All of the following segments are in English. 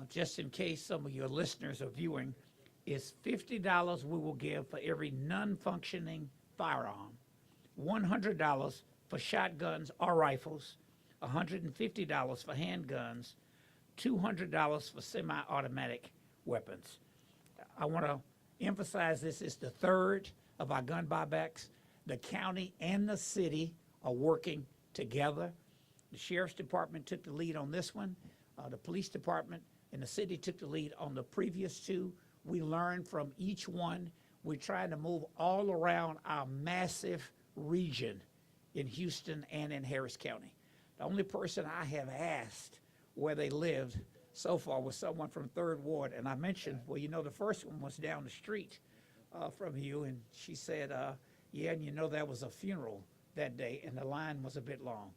just in case some of your listeners are viewing, is $50 we will give for every non-functioning firearm, $100 for shotguns or rifles, $150 for handguns, $200 for semi-automatic weapons. I want to emphasize this is the third of our gun buybacks. The county and the city are working together. The sheriff's department took the lead on this one. The police department and the city took the lead on the previous two. We learned from each one. We're trying to move all around our massive region in Houston and in Harris County. The only person I have asked where they lived so far was someone from Third Ward, and I mentioned, well, you know, the first one was down the street from you, and she said, yeah, and you know, there was a funeral that day, and the line was a bit long.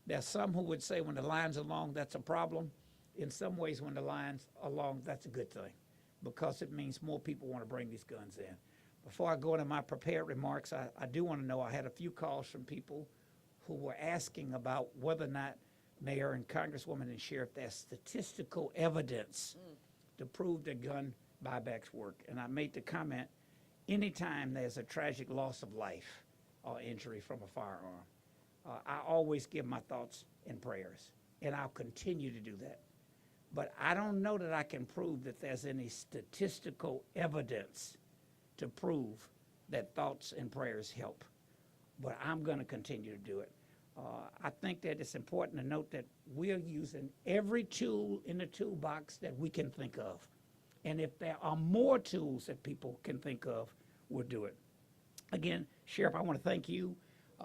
There's some who would say when the lines are long, that's a problem. In some ways, when the lines are long, that's a good thing, because it means more people want to bring these guns in. Before I go into my prepared remarks, I do want to know, I had a few calls from people who were asking about whether or not Mayor and Congresswoman and Sheriff, there's statistical evidence to prove that gun buybacks work. And I made the comment, anytime there's a tragic loss of life or injury from a firearm, I always give my thoughts and prayers, and I'll continue to do that. But I don't know that I can prove that there's any statistical evidence to prove that thoughts and prayers help. But I'm going to continue to do it. I think that it's important to note that we're using every tool in the toolbox that we can think of. And if there are more tools that people can think of, we'll do it. Again, Sheriff, I want to thank you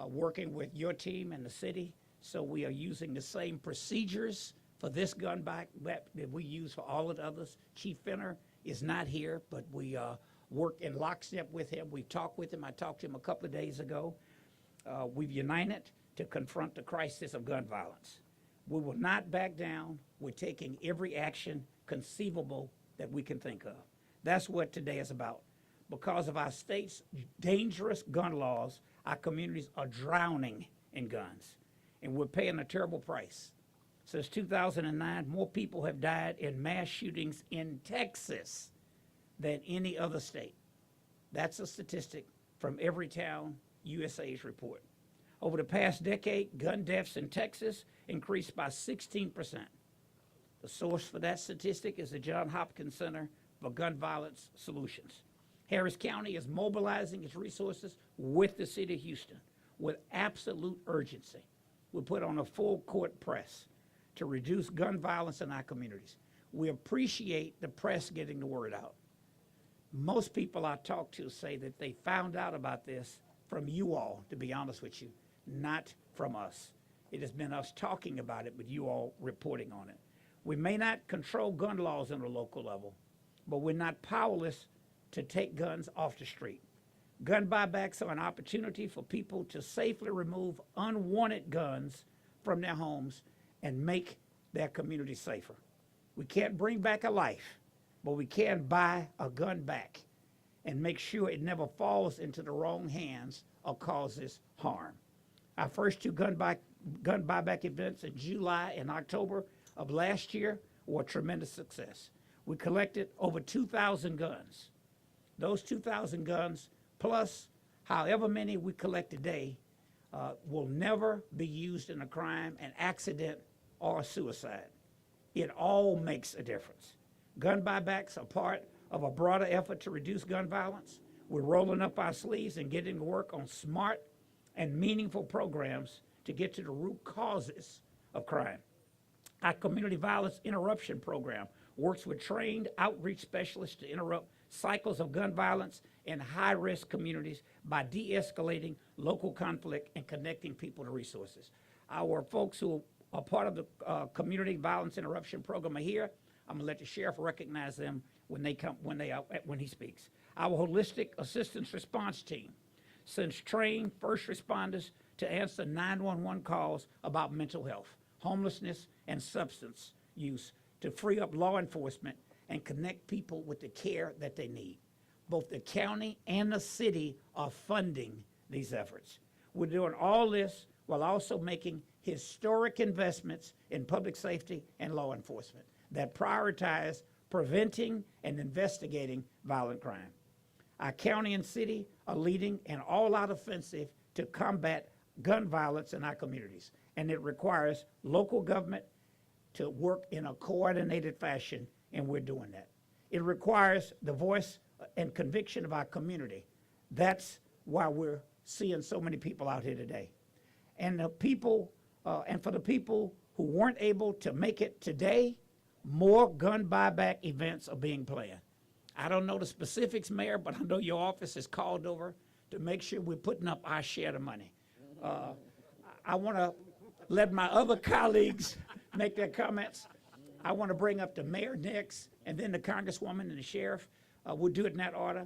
working with your team and the city. So we are using the same procedures for this gun back that we use for all of the others. Chief Fenner is not here, but we work in lockstep with him. We've talked with him. I talked to him a couple of days ago. We've united to confront the crisis of gun violence. We will not back down. We're taking every action conceivable that we can think of. That's what today is about. Because of our state's dangerous gun laws, our communities are drowning in guns, and we're paying a terrible price. Since 2009, more people have died in mass shootings in Texas than any other state. That's a statistic from Everytown USA's report. Over the past decade, gun deaths in Texas increased by 16%. The source for that statistic is the Johns Hopkins Center for Gun Violence Solutions. Harris County is mobilizing its resources with the city of Houston with absolute urgency. We put on a full court press to reduce gun violence in our communities. We appreciate the press getting the word out. Most people I talk to say that they found out about this from you all, to be honest with you, not from us. It has been us talking about it, but you all reporting on it. We may not control gun laws on a local level, but we're not powerless to take guns off the street. Gun buybacks are an opportunity for people to safely remove unwanted guns from their homes and make their community safer. We can't bring back a life, but we can buy a gun back and make sure it never falls into the wrong hands or causes harm. Our first two gun buyback events in July and October of last year were a tremendous success. We collected over 2,000 guns. Those 2,000 guns, plus however many we collect today, will never be used in a crime, an accident, or a suicide. It all makes a difference. Gun buybacks are part of a broader effort to reduce gun violence. We're rolling up our sleeves and getting to work on smart and meaningful programs to get to the root causes of crime. Our Community Violence Interruption Program works with trained outreach specialists to interrupt cycles of gun violence in high-risk communities by de-escalating local conflict and connecting people to resources. Our folks who are part of the Community Violence Interruption Program are here. I'm gonna let the sheriff recognize them when he speaks. Our Holistic Assistance Response Team sends trained first responders to answer 911 calls about mental health, homelessness, and substance use to free up law enforcement and connect people with the care that they need. Both the county and the city are funding these efforts. We're doing all this while also making historic investments in public safety and law enforcement that prioritize preventing and investigating violent crime. Our county and city are leading an all-out offensive to combat gun violence in our communities, and it requires local government to work in a coordinated fashion, and we're doing that. It requires the voice and conviction of our community. That's why we're seeing so many people out here today. And the people, and for the people who weren't able to make it today, more gun buyback events are being planned. I don't know the specifics, Mayor, but I know your office is called over to make sure we're putting up our share of money. I want to let my other colleagues make their comments. I want to bring up the mayor next, and then the congresswoman and the sheriff. We'll do it in that order.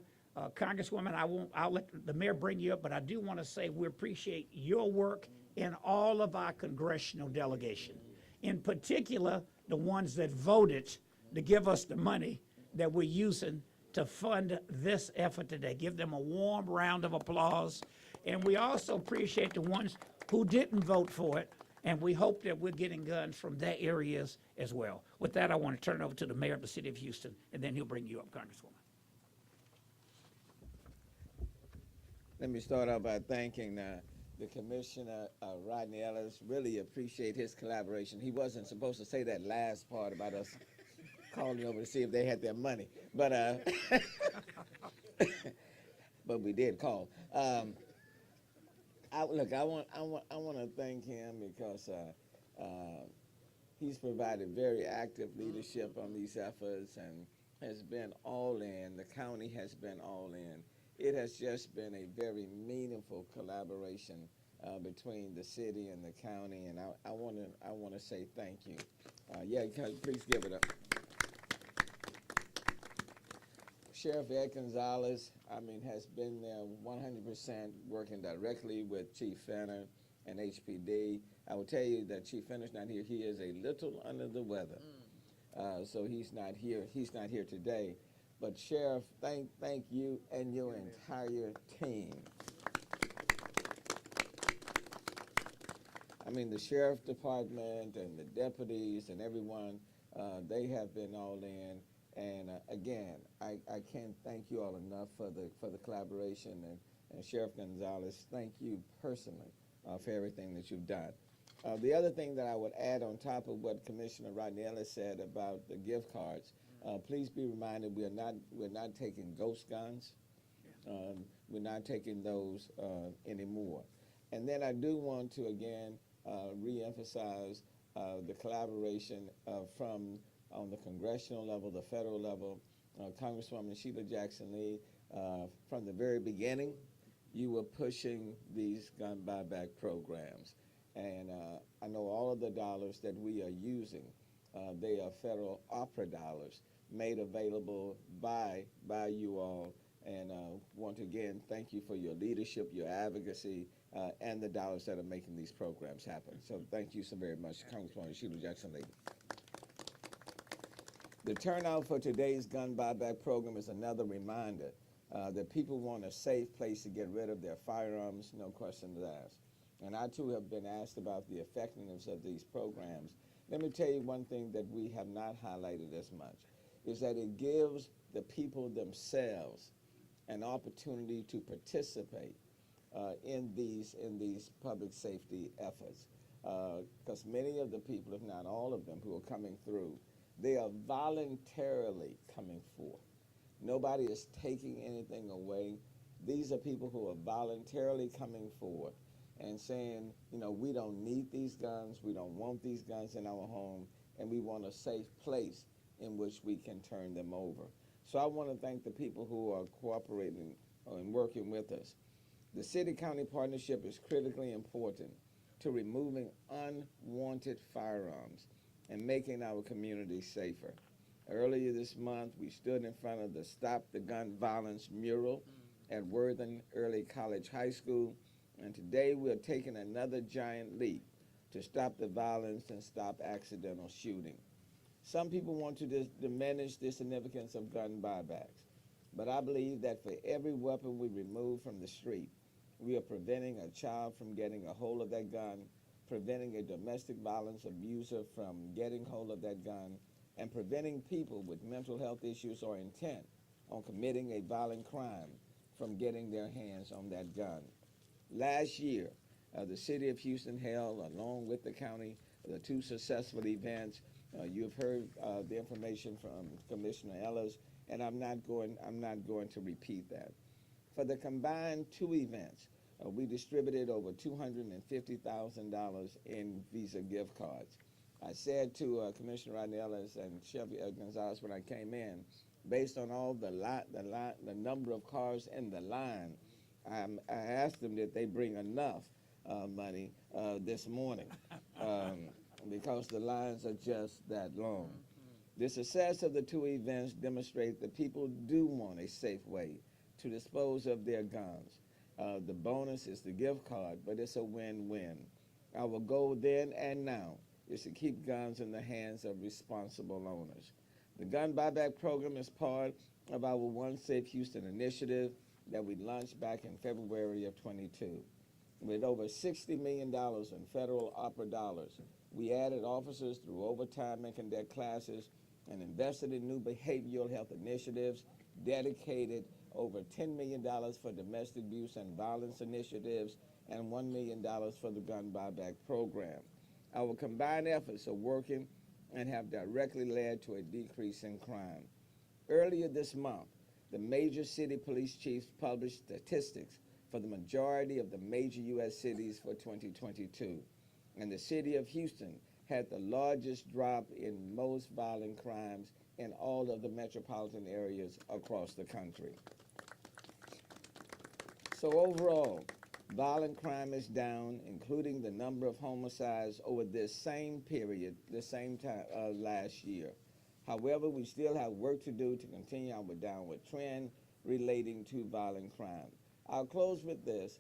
Congresswoman, I'll let the mayor bring you up, but I do want to say we appreciate your work in all of our congressional delegation. In particular, the ones that voted to give us the money that we're using to fund this effort today. Give them a warm round of applause. And we also appreciate the ones who didn't vote for it, and we hope that we're getting guns from their areas as well. With that, I want to turn it over to the mayor of the city of Houston, and then he'll bring you up, Congresswoman. Let me start out by thanking the Commissioner, Rodney Ellis. Really appreciate his collaboration. He wasn't supposed to say that last part about us calling over to see if they had their money, but but we did call. I want to thank him because he's provided very active leadership on these efforts and has been all in. The county has been all in. It has just been a very meaningful collaboration between the city and the county, and I want to say thank you. Please give it up. Sheriff Ed Gonzalez, has been there 100% working directly with Chief Fenner and HPD. I will tell you that Chief Fenner's not here. He is a little under the weather, so he's not here. He's not here today. But Sheriff, thank you and your entire team. The Sheriff Department and the deputies and everyone, they have been all in. And again, I can't thank you all enough for the collaboration. And Sheriff Gonzalez, thank you personally for everything that you've done. The other thing that I would add on top of what Commissioner Rodney Ellis said about the gift cards, please be reminded we're not taking ghost guns. We're not taking those anymore. And then I do want to again reemphasize the collaboration from on the congressional level, the federal level. Congresswoman Sheila Jackson Lee, from the very beginning, you were pushing these gun buyback programs. And I know all of the dollars that we are using, they are federal opera dollars made available by you all. And want to again thank you for your leadership, your advocacy, and the dollars that are making these programs happen. So thank you so very much, Congresswoman Sheila Jackson Lee. The turnout for today's gun buyback program is another reminder that people want a safe place to get rid of their firearms, no questions asked. And I too have been asked about the effectiveness of these programs. Let me tell you one thing that we have not highlighted as much, is that it gives the people themselves an opportunity to participate in these public safety efforts. Because many of the people, if not all of them, who are coming through, they are voluntarily coming forth. Nobody is taking anything away. These are people who are voluntarily coming forward and saying, we don't need these guns, we don't want these guns in our home, and we want a safe place in which we can turn them over. So I want to thank the people who are cooperating and working with us. The city-county partnership is critically important to removing unwanted firearms and making our community safer. Earlier this month, we stood in front of the Stop the Gun Violence mural at Worthing Early College High School, and today we're taking another giant leap to stop the violence and stop accidental shooting. Some people want to diminish the significance of gun buybacks, but I believe that for every weapon we remove from the street, we are preventing a child from getting a hold of that gun, preventing a domestic violence abuser from getting hold of that gun, and preventing people with mental health issues or intent on committing a violent crime from getting their hands on that gun. Last year, the city of Houston held, along with the county, the two successful events. You've heard the information from Commissioner Ellis, and I'm not going to repeat that. For the combined two events, we distributed over $250,000 in Visa gift cards. I said to Commissioner Rodney Ellis and Chef Gonzalez when I came in, based on all the number of cars in the line, I asked them that they bring enough money this morning because the lines are just that long. The success of the two events demonstrate that people do want a safe way to dispose of their guns. The bonus is the gift card, but it's a win-win. Our goal then and now is to keep guns in the hands of responsible owners. The gun buyback program is part of our One Safe Houston initiative that we launched back in February of 22. With over $60 million in federal opera dollars, we added officers through overtime and cadet classes and invested in new behavioral health initiatives, dedicated over $10 million for domestic abuse and violence initiatives, and $1 million for the gun buyback program. Our combined efforts are working and have directly led to a decrease in crime. Earlier this month, the major city police chiefs published statistics for the majority of the major U.S. cities for 2022, and the city of Houston had the largest drop in most violent crimes in all of the metropolitan areas across the country. So overall, violent crime is down, including the number of homicides over this same period, the same time last year. However, we still have work to do to continue our downward trend relating to violent crime. I'll close with this.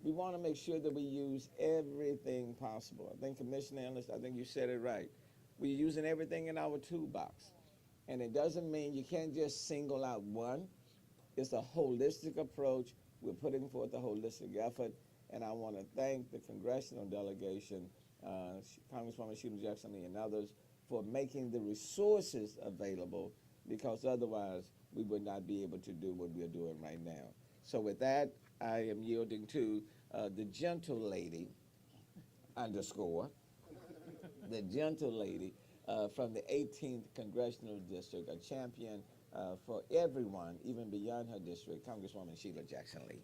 We want to make sure that we use everything possible. I think Commissioner Ellis, I think you said it right. We're using everything in our toolbox. And it doesn't mean you can't just single out one. It's a holistic approach. We're putting forth a holistic effort. And I want to thank the congressional delegation, Congresswoman Sheila Jackson Lee and others, for making the resources available, because otherwise we would not be able to do what we're doing right now. So with that, I am yielding to the gentle lady, underscore, the gentle lady from the 18th Congressional District, a champion for everyone, even beyond her district, Congresswoman Sheila Jackson Lee.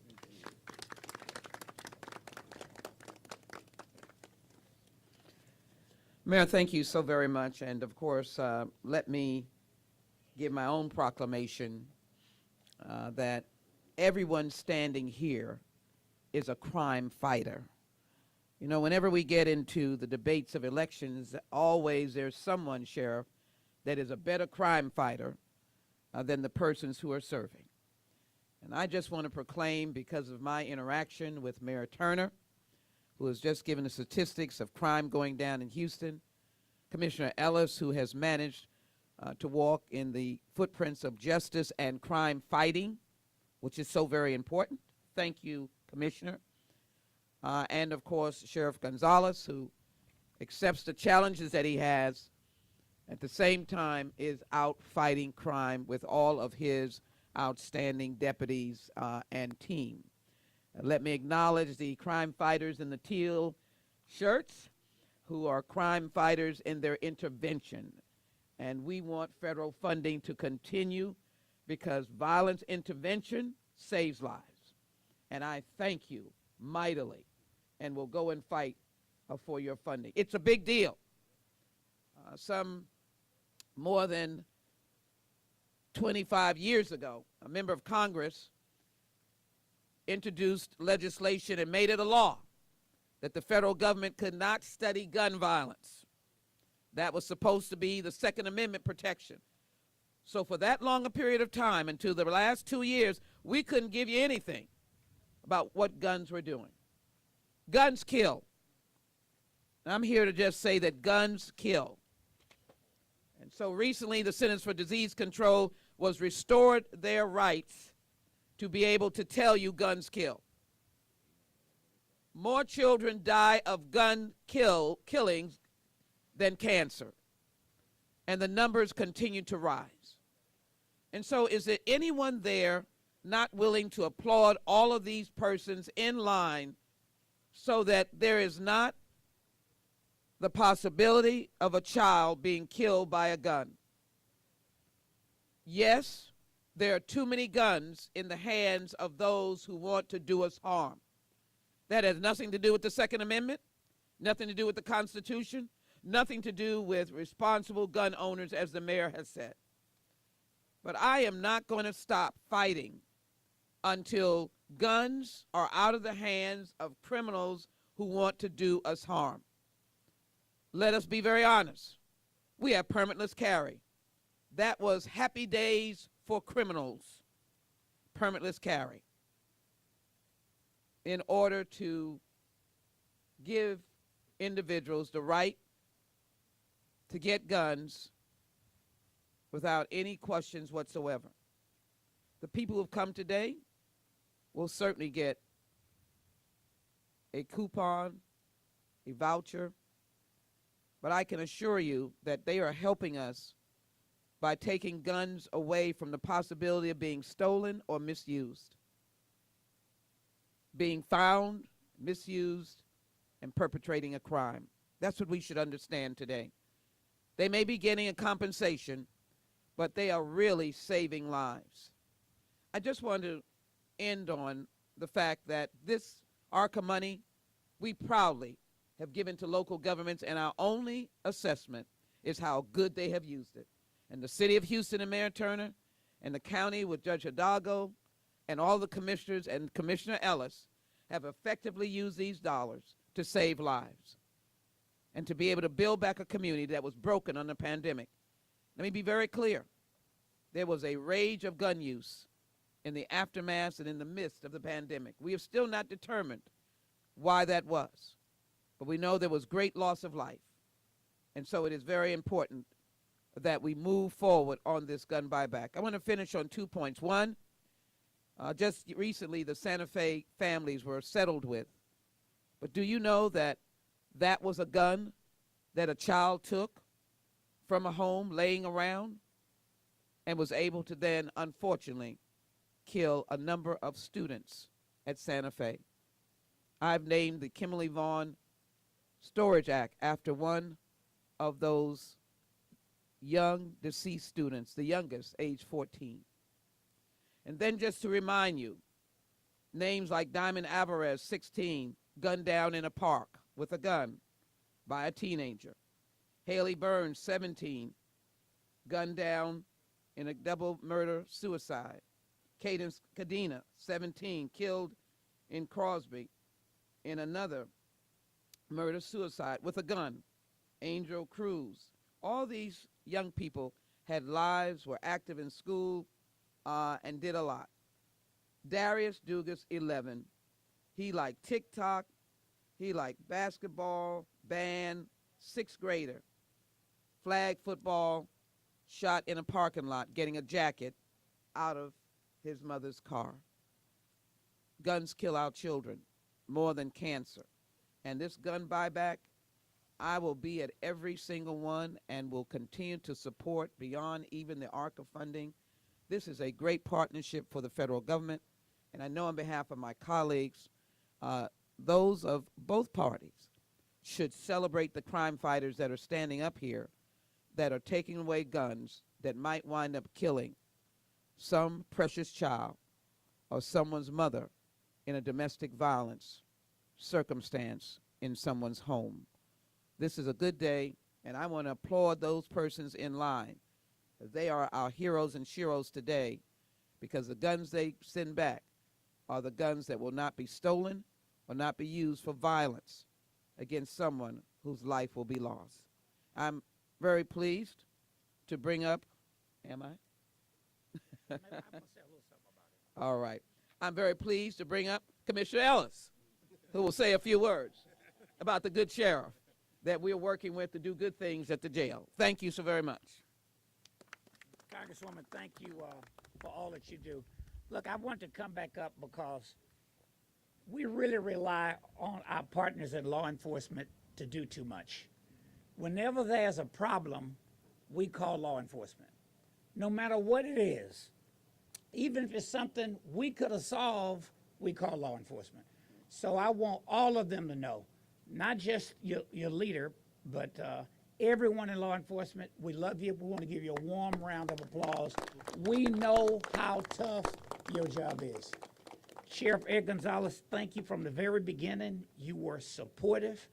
Mayor, thank you so very much. And of course, let me give my own proclamation that everyone standing here is a crime fighter. You know, whenever we get into the debates of elections, always there's someone, Sheriff, that is a better crime fighter than the persons who are serving. And I just want to proclaim, because of my interaction with Mayor Turner, who has just given the statistics of crime going down in Houston, Commissioner Ellis, who has managed to walk in the footprints of justice and crime fighting, which is so very important. Thank you, Commissioner. And of course, Sheriff Gonzalez, who accepts the challenges that he has, at the same time is out fighting crime with all of his outstanding deputies and team. Let me acknowledge the crime fighters in the teal shirts, who are crime fighters in their intervention. And we want federal funding to continue, because violence intervention saves lives. And I thank you mightily, and will go and fight for your funding. It's a big deal. Some more than 25 years ago, a member of Congress introduced legislation and made it a law that the federal government could not study gun violence. That was supposed to be the Second Amendment protection. So for that long a period of time, until the last 2 years, we couldn't give you anything about what guns were doing. Guns kill. I'm here to just say that guns kill. And so recently, the Centers for Disease Control was restored their rights to be able to tell you guns kill. more children die of gun killings than cancer. And the numbers continue to rise. And so is there anyone there not willing to applaud all of these persons in line so that there is not the possibility of a child being killed by a gun? Yes, there are too many guns in the hands of those who want to do us harm. That has nothing to do with the Second Amendment, nothing to do with the Constitution, nothing to do with responsible gun owners, as the mayor has said. But I am not going to stop fighting until guns are out of the hands of criminals who want to do us harm. Let us be very honest. We have permitless carry. That was happy days for criminals, permitless carry, in order to give individuals the right to get guns without any questions whatsoever. The people who have come today will certainly get a coupon, a voucher, but I can assure you that they are helping us by taking guns away from the possibility of being stolen or misused, being found, misused, and perpetrating a crime. That's what we should understand today. They may be getting a compensation, but they are really saving lives. I just want to end on the fact that this ARCA money, we proudly have given to local governments, and our only assessment is how good they have used it. And the city of Houston and Mayor Turner, and the county with Judge Hidalgo, and all the commissioners and Commissioner Ellis have effectively used these dollars to save lives and to be able to build back a community that was broken under the pandemic. Let me be very clear. There was a rage of gun use in the aftermath and in the midst of the pandemic. We have still not determined why that was, but we know there was great loss of life. And so it is very important that we move forward on this gun buyback. I want to finish on 2 points. One, just recently the Santa Fe families were settled with. But do you know that that was a gun that a child took from a home laying around and was able to then, unfortunately, kill a number of students at Santa Fe? I've named the Kimberly Vaughn Storage Act after one of those young deceased students, the youngest, age 14. And then just to remind you, names like Diamond Alvarez, 16, gunned down in a park with a gun by a teenager. Haley Burns, 17, gunned down in a double murder-suicide. Cadence Cadena, 17, killed in Crosby in another murder-suicide with a gun. Angel Cruz. All these young people had lives, were active in school, and did a lot. Darius Dugas, 11. He liked TikTok. He liked basketball, band, 6th grader. Flag football, shot in a parking lot, getting a jacket out of his mother's car. Guns kill our children more than cancer. And this gun buyback, I will be at every single one and will continue to support beyond even the ARCA funding. This is a great partnership for the federal government, and I know on behalf of my colleagues, those of both parties should celebrate the crime fighters that are standing up here, that are taking away guns that might wind up killing some precious child or someone's mother in a domestic violence circumstance in someone's home. This is a good day, and I want to applaud those persons in line. They are our heroes and sheroes today, because the guns they send back are the guns that will not be stolen or not be used for violence against someone whose life will be lost. I'm very pleased to bring up, am I? I'm gonna say a little something about it. All right. I'm very pleased to bring up Commissioner Ellis, who will say a few words about the good sheriff that we're working with to do good things at the jail. Thank you so very much. Congresswoman, thank you for all that you do. Look, I want to come back up because we really rely on our partners in law enforcement to do too much. Whenever there's a problem, we call law enforcement. No matter what it is, even if it's something we could have solved, we call law enforcement. So I want all of them to know, not just your leader, but everyone in law enforcement, we love you. We want to give you a warm round of applause. We know how tough your job is. Sheriff Ed Gonzalez, thank you from the very beginning. You were supportive.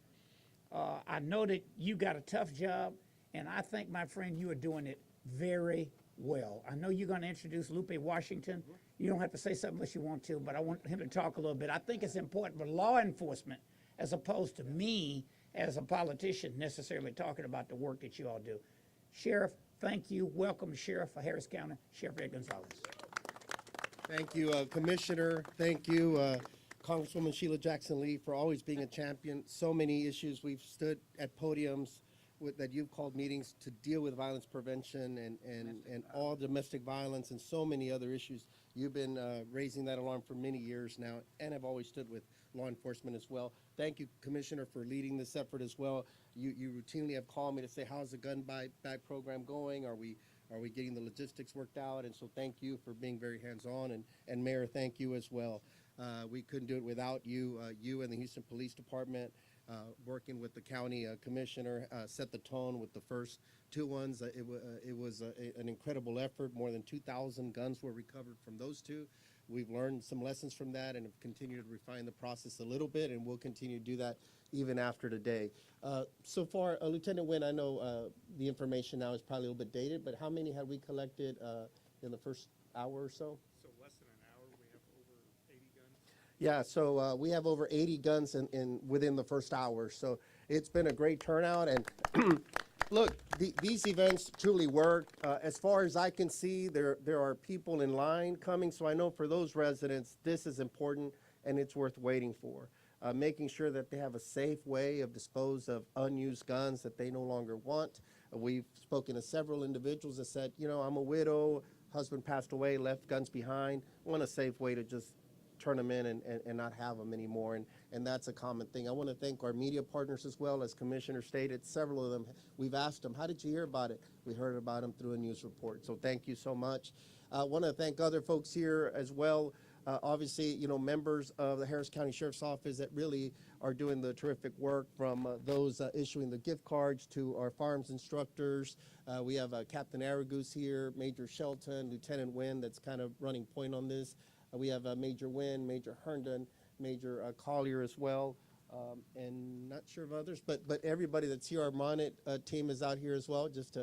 I know that you got a tough job, and I think, my friend, you are doing it very well. I know you're going to introduce Lupe Washington. You don't have to say something unless you want to, but I want him to talk a little bit. I think it's important for law enforcement, as opposed to me as a politician necessarily talking about the work that you all do. Sheriff, thank you. Welcome, Sheriff for Harris County, Sheriff Ed Gonzalez. Thank you, Commissioner. Thank you, Congresswoman Sheila Jackson-Lee, for always being a champion. So many issues we've stood at podiums that you've called meetings to deal with violence prevention and all domestic violence and so many other issues. You've been raising that alarm for many years now, and have always stood with law enforcement as well. Thank you, Commissioner, for leading this effort as well. You routinely have called me to say, how's the gun buyback program going? Are we getting the logistics worked out? And so thank you for being very hands-on, and Mayor, thank you as well. We couldn't do it without you. You and the Houston Police Department, working with the county commissioner, set the tone with the first two ones. It was an incredible effort. More than 2,000 guns were recovered from those two. We've learned some lessons from that and have continued to refine the process a little bit, and we'll continue to do that even after today. So far, Lieutenant Wynn, I know the information now is probably a little bit dated, but how many have we collected in the first hour or so? So less than an hour, we have over 80 guns. Yeah, so we have over 80 guns within the first hour. So it's been a great turnout. And look, these events truly work. As far as I can see, there are people in line coming. So I know for those residents, this is important and it's worth waiting for. Making sure that they have a safe way of dispose of unused guns that they no longer want. We've spoken to several individuals that said, you know, I'm a widow, husband passed away, left guns behind. Want a safe way to just turn them in and not have them anymore. And that's a common thing. I want to thank our media partners as well. As Commissioner stated, several of them, we've asked them, how did you hear about it? We heard about them through a news report. So thank you so much. I want to thank other folks here as well. Obviously, you know, members of the Harris County Sheriff's Office that really are doing the terrific work, from those issuing the gift cards to our firearms instructors. We have Captain Aragoose here, Major Shelton, Lieutenant Wynn that's kind of running point on this. We have Major Wynn, Major Herndon, Major Collier as well, and not sure of others, but everybody that's here. Our Monit team is out here as well, just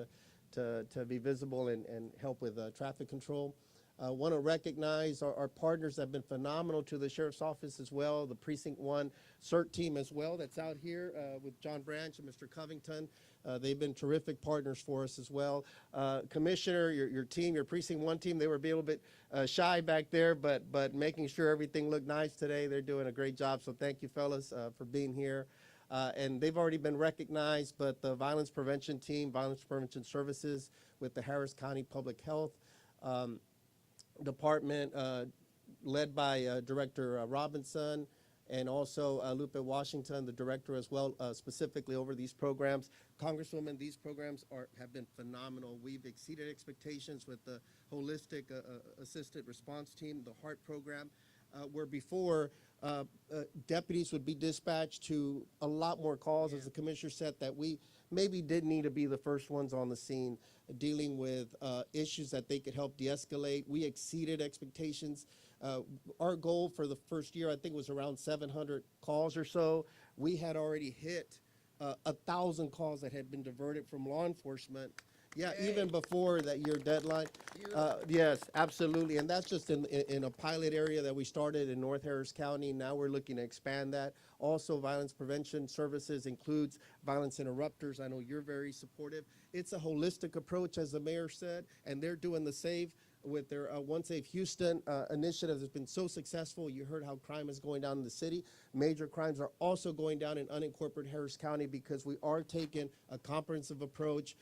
to be visible and help with traffic control. Want to recognize our partners that have been phenomenal to the Sheriff's Office as well, the Precinct 1 CERT team as well that's out here with John Branch and Mr. Covington. They've been terrific partners for us as well. Commissioner, your team, your Precinct 1 team, they were a little bit shy back there, but making sure everything looked nice today. They're doing a great job, so thank you, fellas, for being here. And they've already been recognized, but the Violence Prevention Team, Violence Prevention Services with the Harris County Public Health Department, led by Director Robinson, and also Lupe Washington, the director as well, specifically over these programs. Congresswoman, these programs have been phenomenal. We've exceeded expectations with the Holistic Assisted Response Team, the HEART program, where before deputies would be dispatched to a lot more calls, as the commissioner said, that we maybe didn't need to be the first ones on the scene dealing with issues that they could help de-escalate. We exceeded expectations. Our goal for the first year, I think, was around 700 calls or so. We had already hit 1,000 calls that had been diverted from law enforcement. Yeah, even before that year deadline. Yes, absolutely. And that's just in a pilot area that we started in North Harris County. Now we're looking to expand that. Also, violence prevention services includes violence interrupters. I know you're very supportive. It's a holistic approach, as the mayor said, and they're doing the SAVE with their One Safe Houston initiative has been so successful. You heard how crime is going down in the city. Major crimes are also going down in unincorporated Harris County because we are taking a comprehensive approach.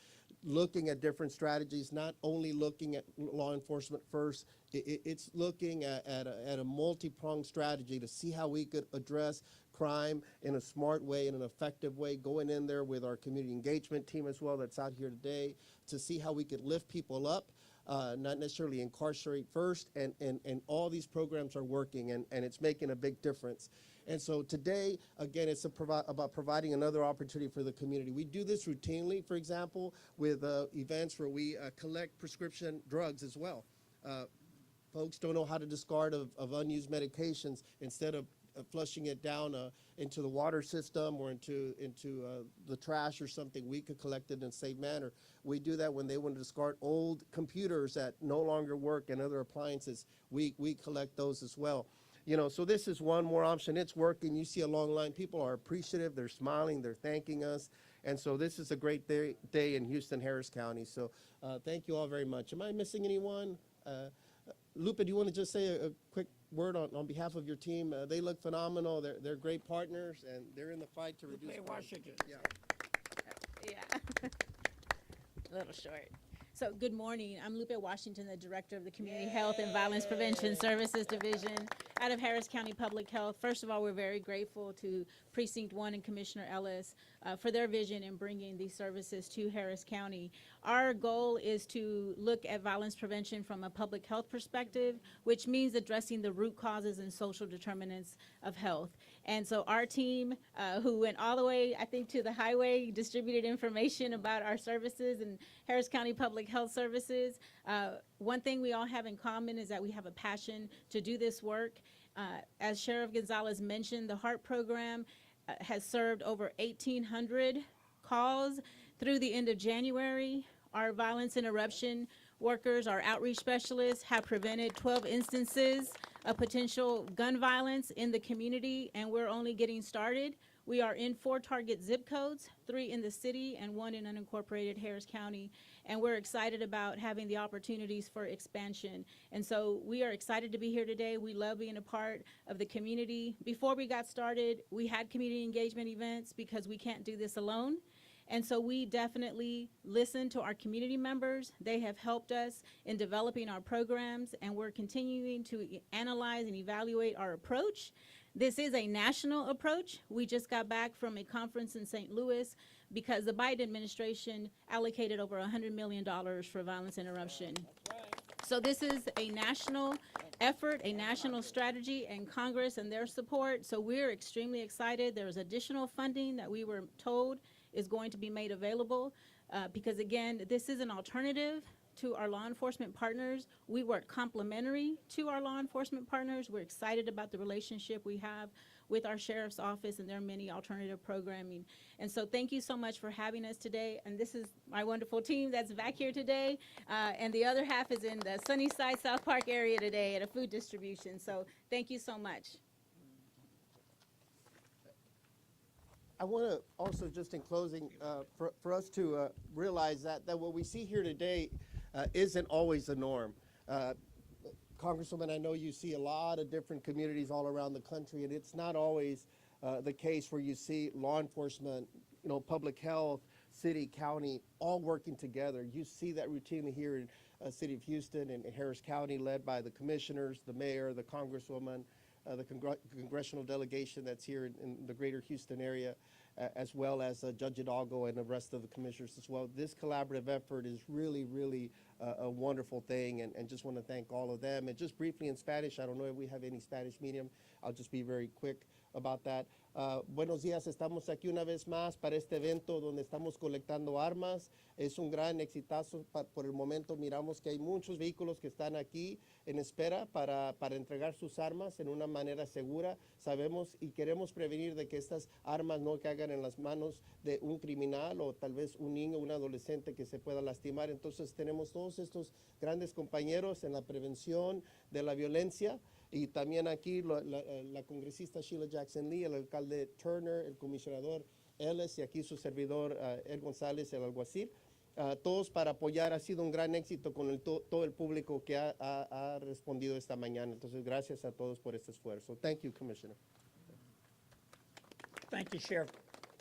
looking at different strategies, not only looking at law enforcement first. It's looking at a multi-pronged strategy to see how we could address crime in a smart way, in an effective way, going in there with our community engagement team as well that's out here today to see how we could lift people up, not necessarily incarcerate first, and all these programs are working, and it's making a big difference. And so today, again, it's about providing another opportunity for the community. We do this routinely, for example, with events where we collect prescription drugs as well. Folks don't know how to discard of unused medications. Instead of flushing it down into the water system or into the trash or something, we could collect it in a safe manner. We do that when they want to discard old computers that no longer work and other appliances. We collect those as well. You know, so this is one more option. It's working. You see a long line. People are appreciative. They're smiling. They're thanking us. And so this is a great day in Houston, Harris County. So thank you all very much. Am I missing anyone? Lupe, do you want to just say a quick word on behalf of your team? They look phenomenal. They're great partners, and they're in the fight to reduce crime. Washington. Yeah. Yeah. A little short. So good morning. I'm Lupe Washington, the Director of the Community Health and Violence Prevention Services Division out of Harris County Public Health. First of all, we're very grateful to Precinct 1 and Commissioner Ellis for their vision in bringing these services to Harris County. Our goal is to look at violence prevention from a public health perspective, which means addressing the root causes and social determinants of health. And so our team, who went all the way, I think, to the highway, distributed information about our services and Harris County Public Health Services. One thing we all have in common is that we have a passion to do this work. As Sheriff Gonzalez mentioned, the HEART program has served over 1,800 calls through the end of January. Our violence interruption workers, our outreach specialists, have prevented 12 instances of potential gun violence in the community, and we're only getting started. We are in 4 target zip codes, 3 in the city and 1 in unincorporated Harris County, and we're excited about having the opportunities for expansion. And so we are excited to be here today. We love being a part of the community. Before we got started, we had community engagement events because we can't do this alone. And so we definitely listen to our community members. They have helped us in developing our programs, and we're continuing to analyze and evaluate our approach. This is a national approach. We just got back from a conference in St. Louis because the Biden administration allocated over $100 million for violence interruption. So this is a national effort, a national strategy, and Congress and their support. So we're extremely excited. There's additional funding that we were told is going to be made available because, again, this is an alternative to our law enforcement partners. We work complementary to our law enforcement partners. We're excited about the relationship we have with our sheriff's office and their many alternative programming. And so thank you so much for having us today. And this is my wonderful team that's back here today. And the other half is in the Sunnyside, South Park area today at a food distribution. So thank you so much. I want to also, just in closing, for us to realize that what we see here today isn't always the norm. Congresswoman, I know you see a lot of different communities all around the country, and it's not always the case where you see law enforcement, you know, public health, city, county, all working together. You see that routinely here in City of Houston and Harris County, led by the commissioners, the mayor, the congresswoman, the congressional delegation that's here in the greater Houston area, as well as Judge Hidalgo and the rest of the commissioners as well. This collaborative effort is really, really a wonderful thing, and just want to thank all of them. And just briefly in Spanish, I don't know if we have any Spanish medium. I'll just be very quick about that. Buenos días, estamos aquí una vez más para este evento donde estamos colectando armas. Es un gran exitazo. Por el momento miramos que hay muchos vehículos que están aquí en espera para entregar sus armas en una manera segura. Sabemos y queremos prevenir de que estas armas no caigan en las manos de un criminal o tal vez un niño, un adolescente que se pueda lastimar. Entonces tenemos todos estos grandes compañeros en la prevención de la violencia. Y también aquí la congresista Sheila Jackson Lee, el alcalde Turner, el comisionador Ellis y aquí su servidor Ed González, el alguacil. Todos para apoyar. Ha sido un gran éxito con todo el público que ha respondido esta mañana. Entonces, gracias a todos por este esfuerzo. Thank you, Commissioner. Thank you, Sheriff.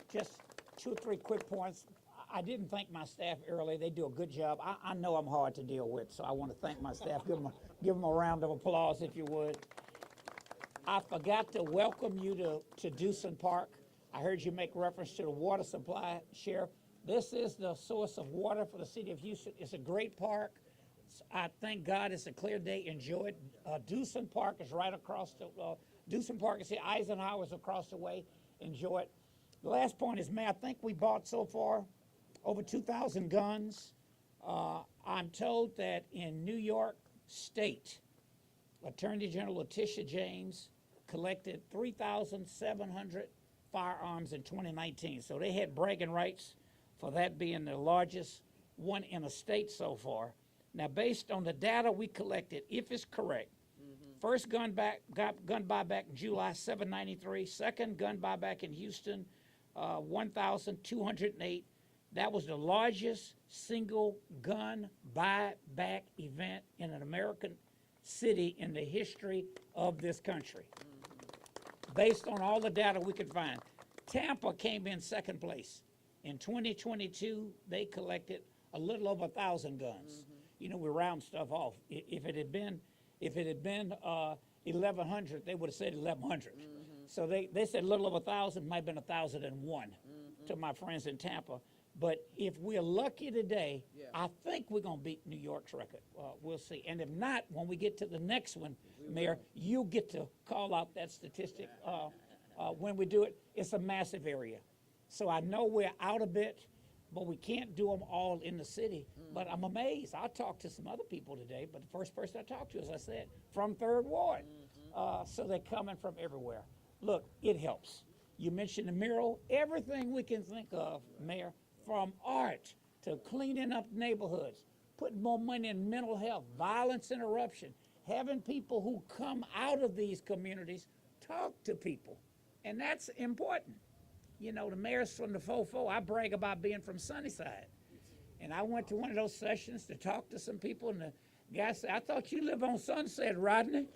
Just 2 or 3 quick points. I didn't thank my staff earlier. They do a good job. I know I'm hard to deal with, so I want to thank my staff. Give them a round of applause, if you would. I forgot to welcome you to Dewson Park. I heard you make reference to the water supply, Sheriff. This is the source of water for the city of Houston. It's a great park. I thank God it's a clear day. Enjoy it. Dewson Park is right across the, Dewson Park is here. Eisenhower's across the way. Enjoy it. The last point is, Mayor, I think we bought so far over 2,000 guns. I'm told that in New York State, Attorney General Letitia James collected 3,700 firearms in 2019. So they had bragging rights for that being the largest one in a state so far. Now, based on the data we collected, if it's correct, first gun buyback in July, 793. Second gun buyback in Houston, 1,208. That was the largest single gun buyback event in an American city in the history of this country. Based on all the data we could find, Tampa came in second place. In 2022, they collected a little over 1,000 guns. You know, we round stuff off. If it had been 1,100, they would have said 1,100. So they said a little over 1,000, might have been 1,001 to my friends in Tampa. But if we're lucky today, I think we're going to beat New York's record. We'll see. And if not, when we get to the next one, Mayor, you get to call out that statistic when we do it. It's a massive area. So I know we're out a bit, but we can't do them all in the city. But I'm amazed. I talked to some other people today, but the first person I talked to, as I said, from Third Ward. So they're coming from everywhere. Look, it helps. You mentioned the mural. Everything we can think of, Mayor, from art to cleaning up neighborhoods, putting more money in mental health, violence interruption, having people who come out of these communities talk to people. And that's important. You know, the mayor's from the 4-4. I brag about being from Sunnyside. And I went to one of those sessions to talk to some people, and the guy said, I thought you live on Sunset, Rodney.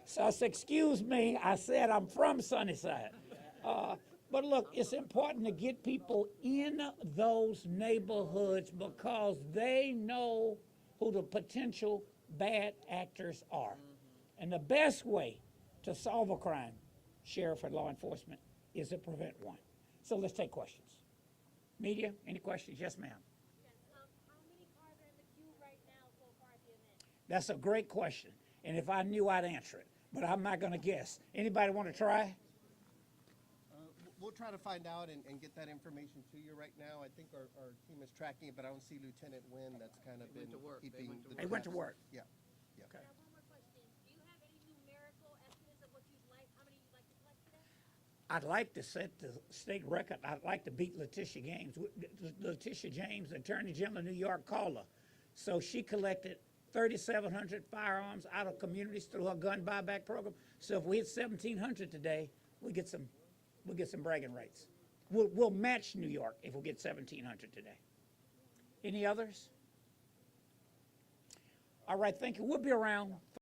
So I said, excuse me, I said I'm from Sunnyside. But look, it's important to get people in those neighborhoods because they know who the potential bad actors are. And the best way to solve a crime, sheriff and law enforcement, is to prevent one. So let's take questions. Media, any questions? Yes, ma'am. Yes. How many cars are in the queue right now so far at the event? That's a great question. And if I knew, I'd answer it. But I'm not going to guess. Anybody want to try? We'll try to find out and get that information to you right now. I think our team is tracking it, but I don't see Lieutenant Wynn that's kind of been keeping the They went to tabs. work. Yeah. Okay. Now, one more question. Do you have any numerical estimates of what you'd like, how many you'd like to collect today? I'd like to set the state record. I'd like to beat Letitia James. Letitia James, Attorney General of New York, called her. So she collected 3,700 firearms out of communities through her gun buyback program. So if we hit 1,700 today, we'll get some bragging rights. We'll match New York if we get 1,700 today. Any others? All right, thank you. We'll be around.